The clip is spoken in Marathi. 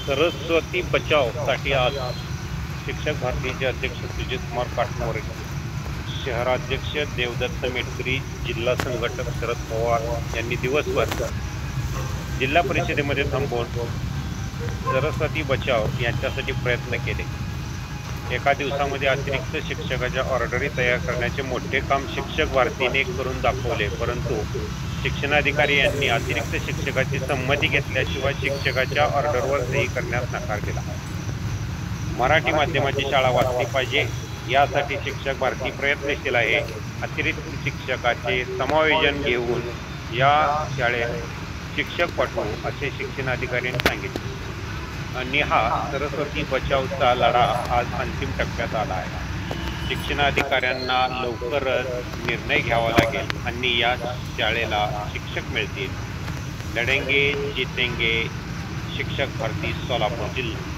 सरस्वती बचाव साठी आज शिक्षक भारतीचे अध्यक्ष सुजित कुमार पाटमोरे, शहराध्यक्ष देवदत्त मेटकरी, जिल्हा संघटक शरद पवार यांनी दिवसभर जिल्हा परिषदेमध्ये थांबून सरस्वती बचाव यांच्यासाठी प्रयत्न केले. एका दिवसामध्ये अतिरिक्त शिक्षकाच्या ऑर्डरी तयार करण्याचे मोठे काम शिक्षक भारतीने करून दाखवले, परंतु शिक्षणाधिकारी यांनी अतिरिक्त शिक्षकाची संमती घेतल्याशिवाय शिक्षकाच्या ऑर्डरवर सही करण्यास नकार दिला. मराठी माध्यमाची शाळा वाचली पाहिजे यासाठी शिक्षक भारती प्रयत्नशील आहे. अतिरिक्त शिक्षकाचे समायोजन घेऊन या शाळेत शिक्षक पाठवू असे शिक्षणाधिकाऱ्यांनी सांगितले. आणि हा सरस्वती बचावचा लढा आज अंतिम टप्प्यात आला आहे. शिक्षणाधिकाऱ्यांना लवकरच निर्णय घ्यावा लागेल आणि या शाळेला शिक्षक मिळतील. लढेंगे जीतेंगे. शिक्षक भारती, सोलापूर जिल्हा.